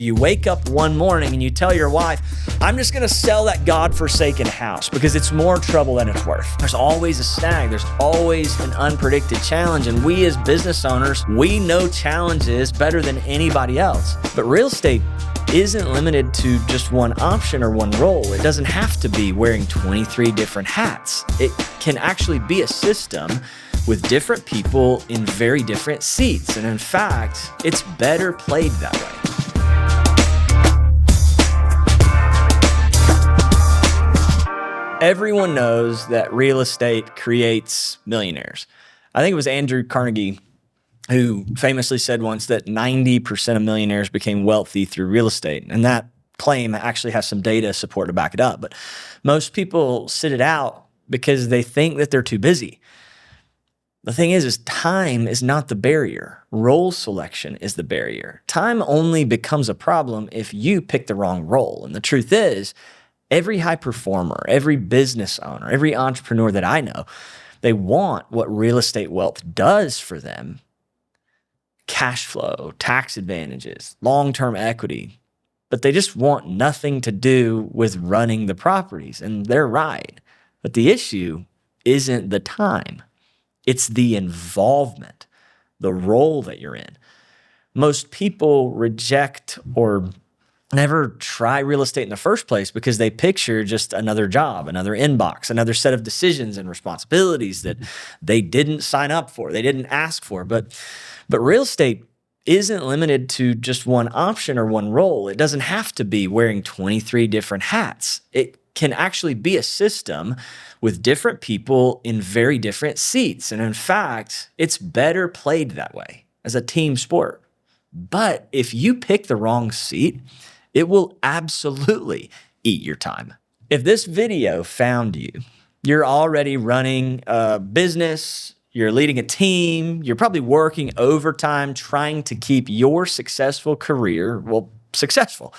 You wake up one morning and you tell your wife, I'm just gonna sell that godforsaken house because it's more trouble than it's worth. There's always a snag, there's always an unpredicted challenge, and we as business owners, we know challenges better than anybody else. But real estate isn't limited to just one option or one role. It doesn't have to be wearing 23 different hats. It can actually be a system with different people in very different seats. And in fact, it's better played that way. Everyone knows that real estate creates millionaires. I think it was Andrew Carnegie who famously said once that 90% of millionaires became wealthy through real estate. And that claim actually has some data support to back it up. But most people sit it out because they think that they're too busy. The thing is time is not the barrier. Role selection is the barrier. Time only becomes a problem if you pick the wrong role. And the truth is, every high performer, every business owner, every entrepreneur that I know, they want what real estate wealth does for them. Cash flow, tax advantages, long-term equity, but they just want nothing to do with running the properties, and they're right. But the issue isn't the time. It's the involvement, the role that you're in. Most people reject or never try real estate in the first place because they picture just another job, another inbox, another set of decisions and responsibilities that they didn't sign up for, they didn't ask for. But real estate isn't limited to just one option or one role. It doesn't have to be wearing 23 different hats. It can actually be a system with different people in very different seats. And in fact, it's better played that way as a team sport. But if you pick the wrong seat, it will absolutely eat your time. If this video found you, you're already running a business, you're leading a team, you're probably working overtime trying to keep your successful career, successful.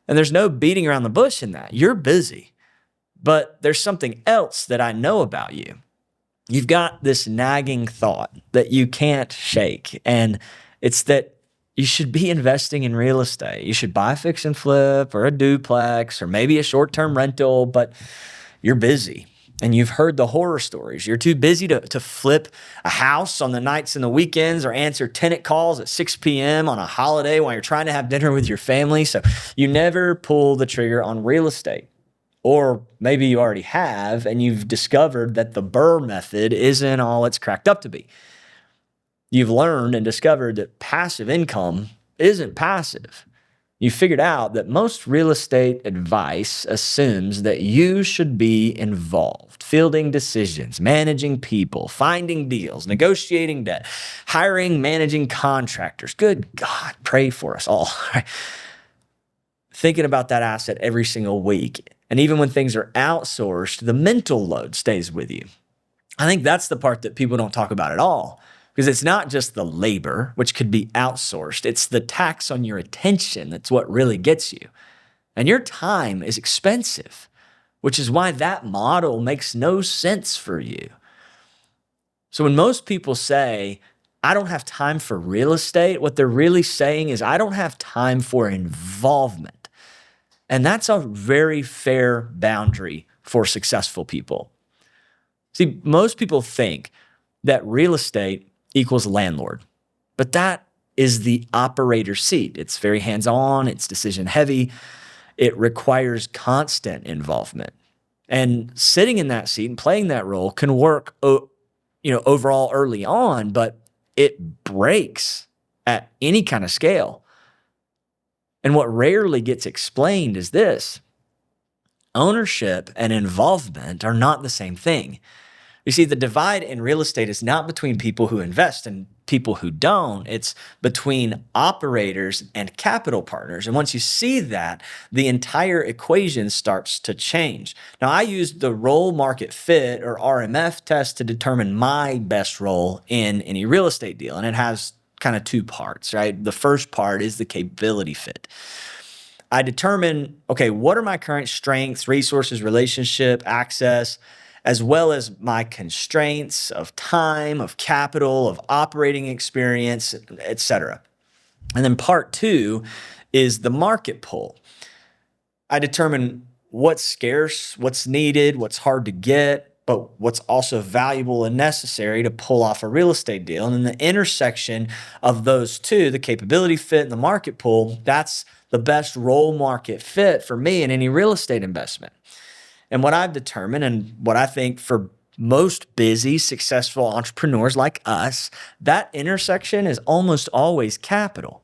And there's no beating around the bush in that. You're busy. But there's something else that I know about you. You've got this nagging thought that you can't shake, and it's that you should be investing in real estate. You should buy fix and flip or a duplex or maybe a short-term rental, but you're busy. And you've heard the horror stories. You're too busy to flip a house on the nights and the weekends or answer tenant calls at 6 p.m. on a holiday while you're trying to have dinner with your family. So you never pull the trigger on real estate. Or maybe you already have and you've discovered that the BRRRR method isn't all it's cracked up to be. You've learned and discovered that passive income isn't passive. You figured out that most real estate advice assumes that you should be involved, fielding decisions, managing people, finding deals, negotiating debt, hiring, managing contractors. Good God, pray for us all. Thinking about that asset every single week. And even when things are outsourced, the mental load stays with you. I think that's the part that people don't talk about at all. Because it's not just the labor, which could be outsourced. It's the tax on your attention that's what really gets you. And your time is expensive, which is why that model makes no sense for you. So when most people say, I don't have time for real estate, what they're really saying is, I don't have time for involvement. And that's a very fair boundary for successful people. See, most people think that real estate equals landlord. But that is the operator seat. It's very hands-on, it's decision heavy, it requires constant involvement. And sitting in that seat and playing that role can work overall early on, but it breaks at any kind of scale. And what rarely gets explained is this: ownership and involvement are not the same thing. You see, the divide in real estate is not between people who invest and people who don't. It's between operators and capital partners. And once you see that, the entire equation starts to change. Now, I used the role market fit or RMF test to determine my best role in any real estate deal. And it has kind of two parts, right? The first part is the capability fit. I determine, okay, what are my current strengths, resources, relationship, access, as well as my constraints of time, of capital, of operating experience, etc. And then part two is the market pull. I determine what's scarce, what's needed, what's hard to get, but what's also valuable and necessary to pull off a real estate deal. And then the intersection of those two, the capability fit and the market pull, that's the best role market fit for me in any real estate investment. And what I've determined, and what I think for most busy, successful entrepreneurs like us, that intersection is almost always capital,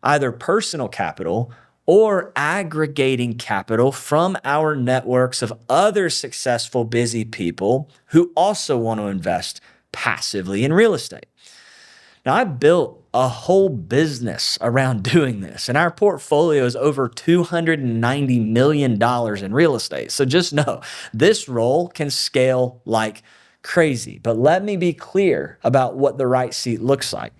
either personal capital or aggregating capital from our networks of other successful, busy people who also want to invest passively in real estate. Now, I built a whole business around doing this, and our portfolio is over $290 million in real estate. So just know this role can scale like crazy. But let me be clear about what the right seat looks like.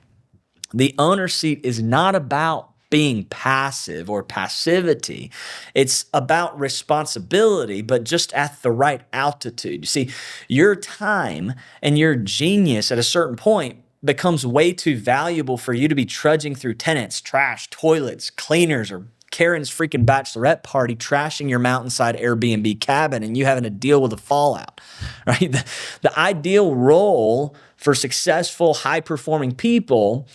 The owner seat is not about being passive or passivity. It's about responsibility, but just at the right altitude. You see, your time and your genius at a certain point becomes way too valuable for you to be trudging through tenants, trash, toilets, cleaners, or Karen's freaking bachelorette party trashing your mountainside Airbnb cabin and you having to deal with the fallout, right? The ideal role for successful, high-performing people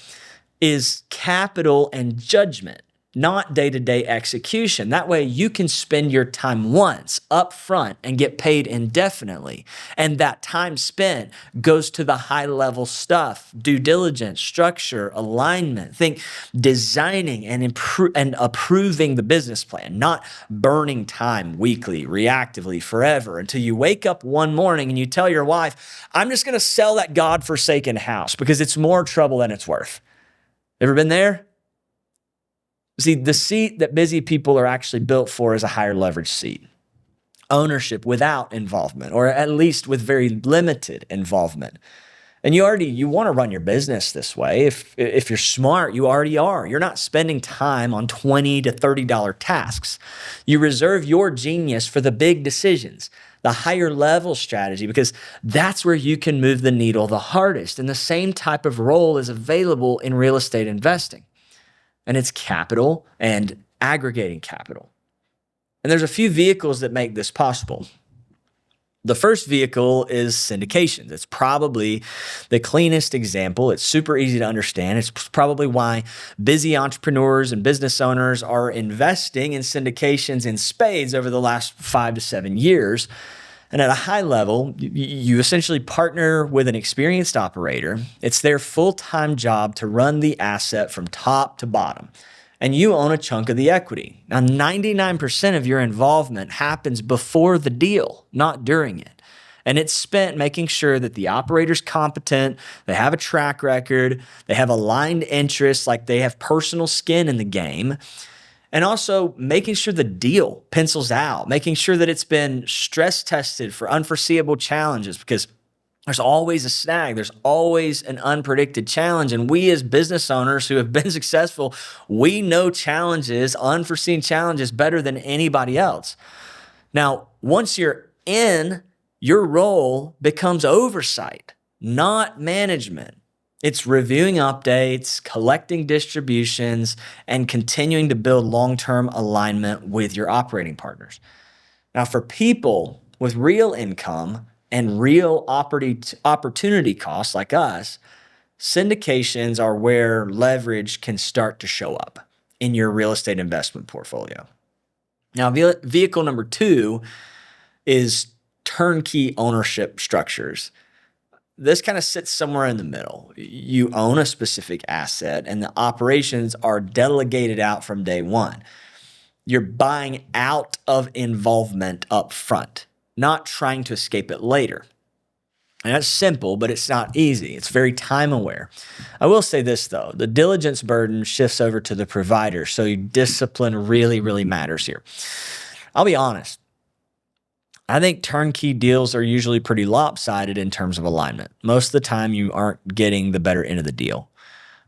is capital and judgment, not day-to-day execution. That way you can spend your time once up front and get paid indefinitely. And that time spent goes to the high-level stuff, due diligence, structure, alignment. Think designing and approving the business plan, not burning time weekly, reactively, forever, until you wake up one morning and you tell your wife, I'm just going to sell that godforsaken house because it's more trouble than it's worth. Ever been there? See, the seat that busy people are actually built for is a higher leverage seat. Ownership without involvement, or at least with very limited involvement. And you want to run your business this way. If you're smart, you already are. You're not spending time on $20 to $30 tasks. You reserve your genius for the big decisions, the higher level strategy, because that's where you can move the needle the hardest. And the same type of role is available in real estate investing. And it's capital and aggregating capital. And there's a few vehicles that make this possible. The first vehicle is syndications. It's probably the cleanest example. It's super easy to understand. It's probably why busy entrepreneurs and business owners are investing in syndications in spades over the last 5 to 7 years. And at a high level, you essentially partner with an experienced operator. It's their full-time job to run the asset from top to bottom. And you own a chunk of the equity. Now, 99% of your involvement happens before the deal, not during it. And it's spent making sure that the operator's competent, they have a track record, they have aligned interests, like they have personal skin in the game, and also making sure the deal pencils out, making sure that it's been stress tested for unforeseeable challenges, because there's always a snag. There's always an unpredicted challenge. And we as business owners who have been successful, we know challenges, unforeseen challenges better than anybody else. Now, once you're in, your role becomes oversight, not management. It's reviewing updates, collecting distributions, and continuing to build long-term alignment with your operating partners. Now, for people with real income and real opportunity costs like us, syndications are where leverage can start to show up in your real estate investment portfolio. Now, vehicle number 2 is turnkey ownership structures. This kind of sits somewhere in the middle. You own a specific asset and the operations are delegated out from day one. You're buying out of involvement up front, not trying to escape it later. And that's simple, but it's not easy. It's very time aware. I will say this though, the diligence burden shifts over to the provider. So discipline really, really matters here. I'll be honest. I think turnkey deals are usually pretty lopsided in terms of alignment. Most of the time you aren't getting the better end of the deal.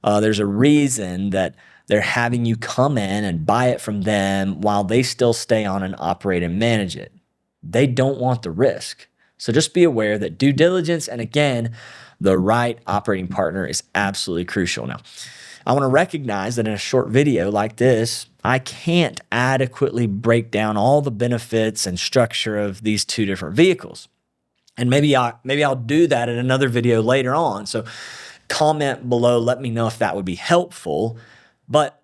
There's a reason that they're having you come in and buy it from them while they still stay on and operate and manage it. They don't want the risk. So just be aware that due diligence and again, the right operating partner is absolutely crucial. Now, I want to recognize that in a short video like this, I can't adequately break down all the benefits and structure of these two different vehicles. And maybe I'll do that in another video later on. So comment below, let me know if that would be helpful. But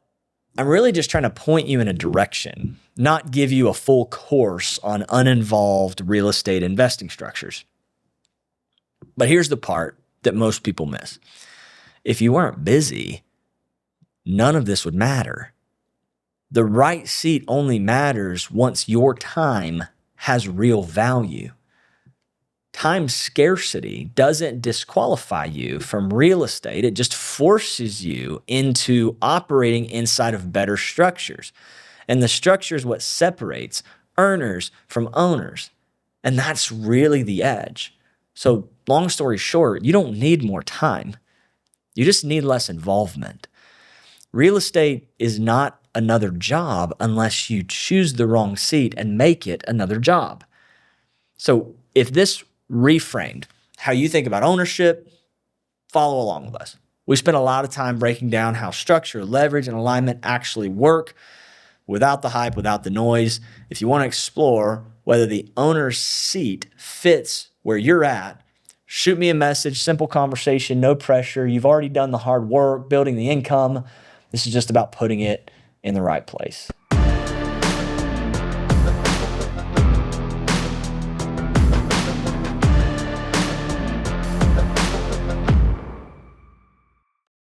I'm really just trying to point you in a direction, not give you a full course on uninvolved real estate investing structures. But here's the part that most people miss. If you weren't busy, none of this would matter. The right seat only matters once your time has real value. Time scarcity doesn't disqualify you from real estate. It just forces you into operating inside of better structures. And the structure is what separates earners from owners. And that's really the edge. So long story short, you don't need more time. You just need less involvement. Real estate is not another job unless you choose the wrong seat and make it another job. So if this reframed how you think about ownership, follow along with us. We spent a lot of time breaking down how structure, leverage, and alignment actually work without the hype, without the noise. If you want to explore whether the owner's seat fits where you're at, shoot me a message, simple conversation, no pressure. You've already done the hard work, building the income. This is just about putting it in the right place.